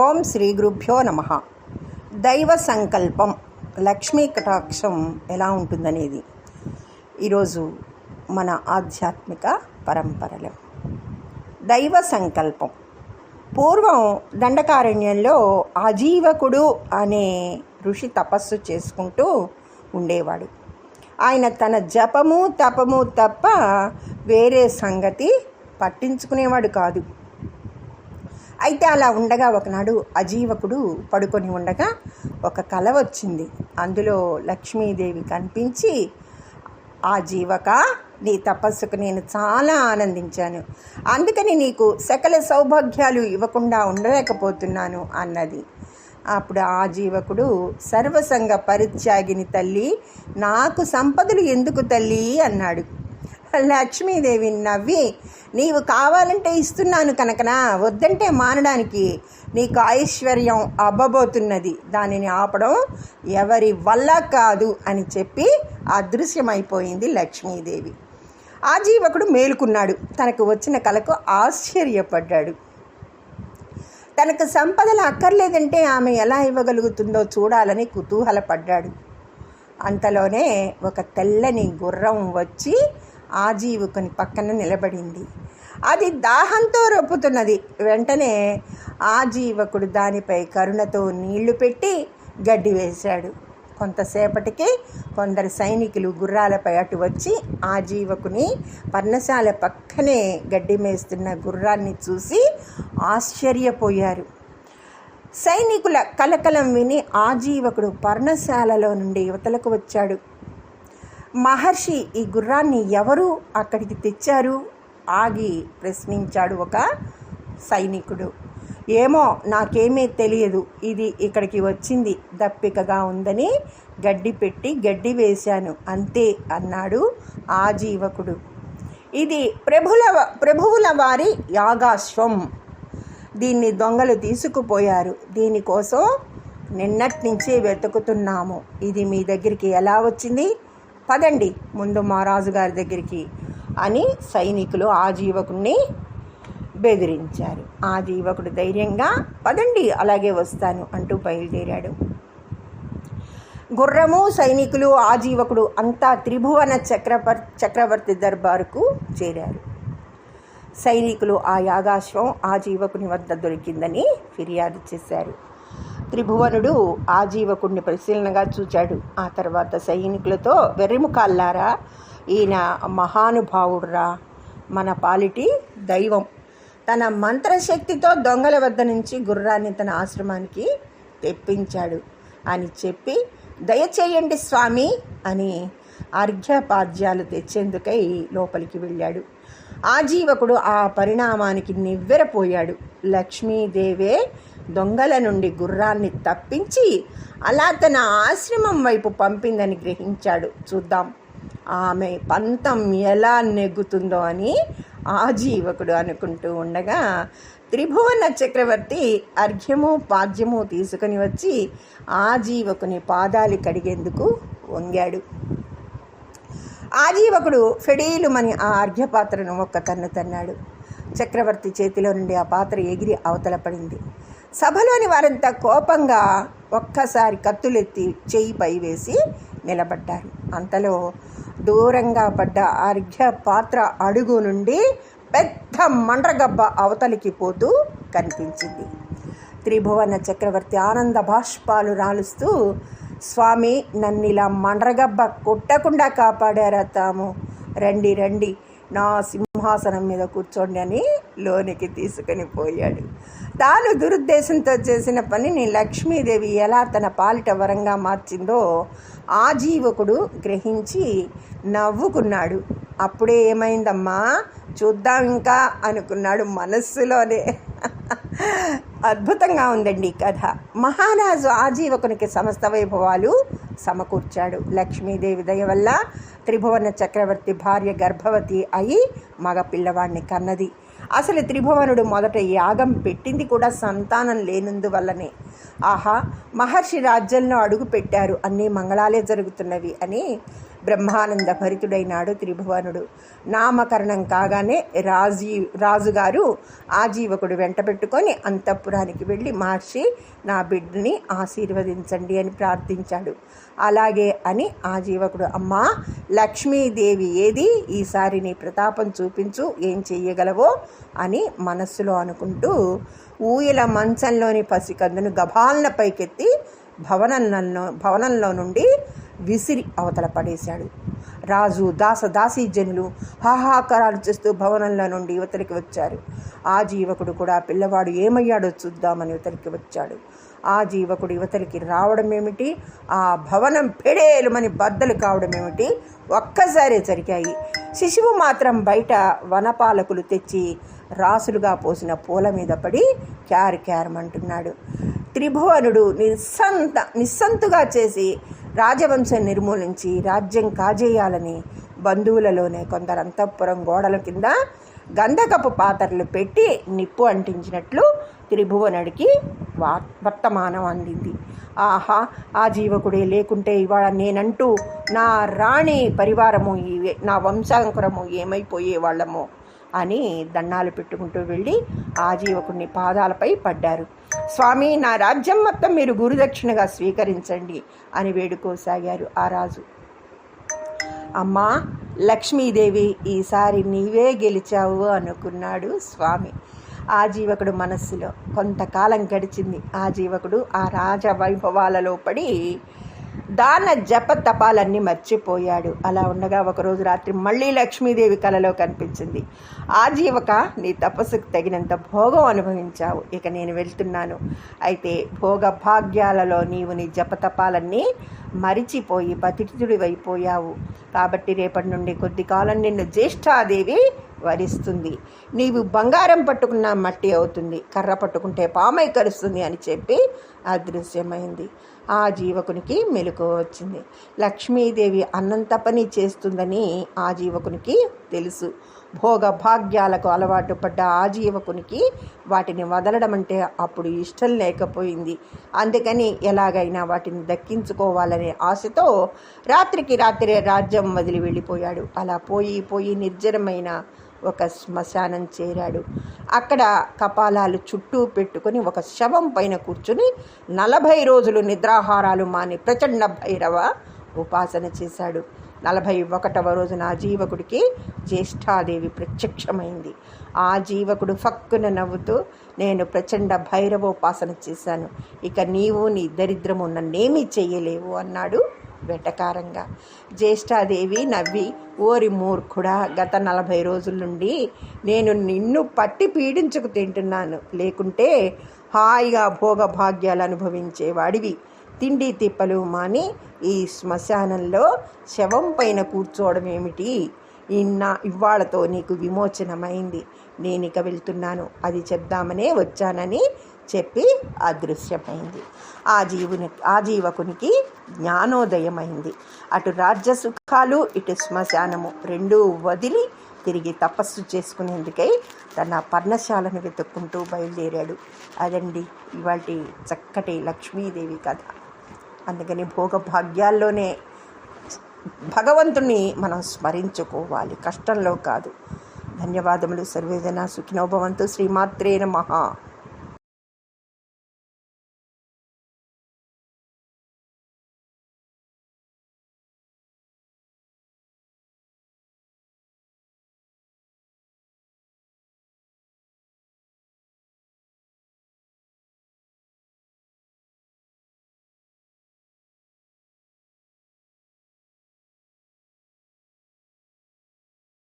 ఓం శ్రీ గురుభ్యో నమః. దైవ సంకల్పం, లక్ష్మీ కటాక్షం ఎలా ఉంటుందనేది ఈరోజు మన ఆధ్యాత్మిక పరంపరలో. దైవ సంకల్పం పూర్వం దండకారణ్యంలో ఆజీవకుడు అనే ఋషి తపస్సు చేసుకుంటూ ఉండేవాడు. ఆయన తన జపము తపము తప్ప వేరే సంగతి పట్టించుకునేవాడు కాదు. అయితే అలా ఉండగా ఒకనాడు అజీవకుడు పడుకొని ఉండగా ఒక కల వచ్చింది. అందులో లక్ష్మీదేవి కనిపించి, ఆజీవక, నీ తపస్సుకు నేను చాలా ఆనందించాను, అందుకని నీకు సకల సౌభాగ్యాలు ఇవ్వకుండా ఉండలేకపోతున్నాను అన్నది. అప్పుడు ఆజీవకుడు, సర్వసంగ పరిత్యాగిని తల్లి, నాకు సంపదలు ఎందుకు తల్లి అన్నాడు. లక్ష్మీదేవి నవ్వి, నీవు కావాలంటే ఇస్తున్నాను కనుకనా, వద్దంటే మానడానికి నీకు ఐశ్వర్యం అబ్బబోతున్నది, దానిని ఆపడం ఎవరి వల్ల కాదు అని చెప్పి అదృశ్యమైపోయింది లక్ష్మీదేవి. ఆజీవకుడు మేలుకున్నాడు. తనకు వచ్చిన కలకు ఆశ్చర్యపడ్డాడు. తనకు సంపదలు అక్కర్లేదంటే ఆమె ఎలా ఇవ్వగలుగుతుందో చూడాలని కుతూహలపడ్డాడు. అంతలోనే ఒక తెల్లని గుర్రం వచ్చి ఆజీవకుని పక్కన నిలబడింది. అది దాహంతో రొప్పుతున్నది. వెంటనే ఆజీవకుడు దానిపై కరుణతో నీళ్లు పెట్టి గడ్డి వేశాడు. కొంతసేపటికి కొందరు సైనికులు గుర్రాలపై అటు వచ్చి ఆజీవకుని పర్ణశాల పక్కనే గడ్డి మేస్తున్న గుర్రాన్ని చూసి ఆశ్చర్యపోయారు. సైనికుల కలకలం విని ఆజీవకుడు పర్ణశాలలో నుండి యువతలకు వచ్చాడు. మహర్షి, ఈ గుర్రాన్ని ఎవరు అక్కడికి తెచ్చారు? ఆగి ప్రశ్నించాడు ఒక సైనికుడు. ఏమో, నాకేమీ తెలియదు, ఇది ఇక్కడికి వచ్చింది, దప్పికగా ఉందని గడ్డి పెట్టి గడ్డి వేశాను అంతే అన్నాడు ఆజీవకుడు. ఇది ప్రభువుల వారి యాగాశ్వం. దీన్ని దొంగలు తీసుకుపోయారు. దీనికోసం నిన్నటి నుంచే వెతుకుతున్నాము. ఇది మీ దగ్గరికి ఎలా వచ్చింది? పదండి ముందు మా రాజుగారి దగ్గరికి అని సైనికులు ఆజీవకుడిని బెదిరించారు. ఆజీవకుడు ధైర్యంగా, పదండి, అలాగే వస్తాను అంటూ బయలుదేరాడు. గుర్రము, సైనికులు, ఆజీవకుడు అంతా త్రిభువన చక్రవర్తి దర్బారుకు చేరారు. సైనికులు ఆ యాగాశ్వం ఆజీవకుని వద్ద దొరికిందని ఫిర్యాదు చేశారు. త్రిభువనుడు ఆజీవకుడిని పరిశీలనగా చూచాడు. ఆ తర్వాత సైనికులతో, వెర్రిముఖాల్లారా, ఈయన మహానుభావుడురా, మన పాలిటి దైవం. తన మంత్రశక్తితో దొంగల వద్ద నుంచి గుర్రాన్ని తన ఆశ్రమానికి తెప్పించాడు అని చెప్పి, దయచేయండి స్వామి అని అర్ఘ్యపాద్యాలు తెచ్చేందుకై లోపలికి వెళ్ళాడు. ఆజీవకుడు ఆ పరిణామానికి నివ్వెరపోయాడు. లక్ష్మీదేవే దొంగల నుండి గుర్రాన్ని తప్పించి అలా తన ఆశ్రమం వైపు పంపిందని గ్రహించాడు. చూద్దాం ఆమె పంతం ఎలా నెగ్గుతుందో అని ఆజీవకుడు అనుకుంటూ ఉండగా త్రిభువన చక్రవర్తి అర్ఘ్యము పాద్యము తీసుకుని వచ్చి ఆజీవకుని పాదాలు కడిగేందుకు వంగాడు. ఆజీవకుడు ఫెడీలుమని ఆ అర్ఘ్యపాత్రను ఒక్క తన్ను తన్నాడు. చక్రవర్తి చేతిలో నుండి ఆ పాత్ర ఎగిరి అవతల పడింది. సభలోని వారంతా కోపంగా ఒక్కసారి కత్తులెత్తి చేయి పై వేసి నిలబడ్డారు. అంతలో దూరంగా పడ్డ అర్ఘ్య పాత్ర అడుగు నుండి పెద్ద మండ్రగబ్బ అవతలికి పోతూ కనిపించింది. త్రిభువన చక్రవర్తి ఆనంద బాష్పాలు రాలుస్తూ, స్వామి, నన్నిలా మండ్రగబ్బ కొట్టకుండా కాపాడారా తాము, రండి రండి, నా సింహాసనం మీద కూర్చోండి అని లోనికి తీసుకుని పోయాడు. తాను దురుద్దేశంతో చేసిన పనిని లక్ష్మీదేవి ఎలా తన పాలిట వరంగా మార్చిందో ఆజీవకుడు గ్రహించి నవ్వుకున్నాడు. అప్పుడే ఏమైందమ్మా, చూద్దాం ఇంకా అనుకున్నాడు మనస్సులోనే. అద్భుతంగా ఉందండి ఈ కథ. మహారాజు ఆజీవకునికి సమస్త వైభవాలు సమకూర్చాడు. లక్ష్మీదేవి దయ వల్ల త్రిభువన చక్రవర్తి భార్య గర్భవతి అయి మగ పిల్లవాడిని కన్నది. అసలు త్రిభువనుడు మొదట యాగం పెట్టింది కూడా సంతానం లేనందువల్లనే. ఆహా, మహర్షి రాజ్యంలో అడుగు పెట్టారు, అన్నీ మంగళాలే జరుగుతున్నవి అని బ్రహ్మానంద భరితుడైనాడు త్రిభువనుడు. నామకరణం కాగానే రాజుగారు ఆజీవకుడు వెంట పెట్టుకొని అంతఃపురానికి వెళ్ళి, మహర్షి నా బిడ్డని ఆశీర్వదించండి అని ప్రార్థించాడు. అలాగే అని ఆజీవకుడు, అమ్మా లక్ష్మీదేవి ఏది, ఈసారి నీ ప్రతాపం చూపించు, ఏం చెయ్యగలవో అని మనస్సులో ఊయల మంచంలోని పసికందును గభాలన పైకెత్తి భవనంలో నుండి విసిరి అవతల పడేశాడు. రాజు దాసీజనులు హాహాకారాలు చేస్తూ భవనంలో నుండి యువతలికి వచ్చారు. ఆజీవకుడు కూడా పిల్లవాడు ఏమయ్యాడో చూద్దామని యువతలికి వచ్చాడు. ఆజీవకుడు యువతలికి రావడం ఏమిటి, ఆ భవనం పెడేలుమని బద్దలు కావడం ఏమిటి, ఒక్కసారి జరిగాయి. శిశువు మాత్రం బయట వనపాలకులు తెచ్చి రాసులుగా పోసిన పూల మీద పడి క్యారమంటున్నాడు. త్రిభువనుడు నిస్సంతుగా చేసి రాజవంశం నిర్మూలించి రాజ్యం కాజేయాలని బంధువులలోనే కొందరు అంతఃపురం గోడల కింద గంధకపు పాత్రలు పెట్టి నిప్పు అంటించినట్లు త్రిభువనుడికి వర్తమానం అందింది. ఆహా, ఆ జీవకుడే లేకుంటే ఇవాళ నేనంటూ నా రాణి పరివారము, నా వంశాంకురము ఏమైపోయేవాళ్ళమో అని దండాలు పెట్టుకుంటూ వెళ్ళి ఆజీవకుడిని పాదాలపై పడ్డారు. స్వామి, నా రాజ్యం మొత్తం మీరు గురుదక్షిణగా స్వీకరించండి అని వేడుకోసాగారు ఆ రాజు. అమ్మా లక్ష్మీదేవి, ఈసారి నీవే గెలిచావు అనుకున్నాడు స్వామి. ఆజీవకుడు మనస్సులో కొంతకాలం గడిచింది. ఆజీవకుడు ఆ రాజ వైభవాలలో పడి దాన జప తపాలన్నీ మర్చిపోయాడు. అలా ఉండగా ఒకరోజు రాత్రి మళ్ళీ లక్ష్మీదేవి కలలో కనిపించింది. ఆజీవక, నీ తపస్సుకు తగినంత భోగం అనుభవించావు, ఇక నేను వెళ్తున్నాను. అయితే భోగ భాగ్యాలలో నీవు నీ జపతపాలన్నీ మరిచిపోయి పతితుడివైపోయావు. కాబట్టి రేపటి నుండి కొద్ది కాలం నిన్ను జ్యేష్ఠాదేవి వరిస్తుంది. నీవు బంగారం పట్టుకున్న మట్టి అవుతుంది, కర్ర పట్టుకుంటే పామై కరుస్తుంది అని చెప్పి అదృశ్యమైంది. ఆ జీవకునికి మెలకువ వచ్చింది. లక్ష్మీదేవి అన్నంత పని చేస్తుందని ఆ జీవకునికి తెలుసు. భోగ భాగ్యాలకు అలవాటు పడ్డ ఆ జీవకునికి వాటిని వదలడం అంటే అప్పుడు ఇష్టం లేకపోయింది. అందుకని ఎలాగైనా వాటిని దక్కించుకోవాలనే ఆశతో రాత్రికి రాత్రే రాజ్యం వదిలి వెళ్ళిపోయాడు. అలా పోయి నిర్జనమైన ఒక శ్మశానం చేరాడు. అక్కడ కపాలాలు చుట్టూ పెట్టుకుని ఒక శవం పైన కూర్చుని 40 రోజులు నిద్రాహారాలు మాని ప్రచండ భైరవ ఉపాసన చేశాడు. 41వ రోజున ఆ జీవకుడికి జ్యేష్ఠాదేవి ప్రత్యక్షమైంది. ఆ జీవకుడు ఫక్కున నవ్వుతూ, నేను ప్రచండ భైరవోపాసన చేశాను, ఇక నీవు నీ దరిద్రము నన్నేమీ చెయ్యలేవు అన్నాడు వెటకారంగా. జ్యేష్ఠాదేవి నవ్వి, ఓరి మూర్ఖుడా, గత 40 రోజుల నుండి నేను నిన్ను పట్టి పీడించుకు తింటున్నాను, లేకుంటే హాయిగా భోగభాగ్యాలు అనుభవించేవాడివి. తిండి తిప్పలు మాని ఈ శ్మశానంలో శవం పైన కూర్చోవడం ఏమిటి? ఇవాళతో నీకు విమోచనమైంది, నేనిక వెళ్తున్నాను, అది చెప్దామనే వచ్చానని చెప్పి అదృశ్యమైంది. ఆ జీవకునికి జ్ఞానోదయమైంది. అటు రాజ్య సుఖాలు, ఇటు శ్మశానము రెండూ వదిలి తిరిగి తపస్సు చేసుకునేందుకై తన పర్ణశాలను వెతుక్కుంటూ బయలుదేరాడు. అదండి ఇవాల్టి చక్కటి లక్ష్మీదేవి కథ. అందుకని భోగభాగ్యాల్లోనే భగవంతుని మనం స్మరించుకోవాలి, కష్టంలో కాదు. ధన్యవాదములు. సర్వేజన సుఖినో భవంతు. శ్రీమాత్రే నమః.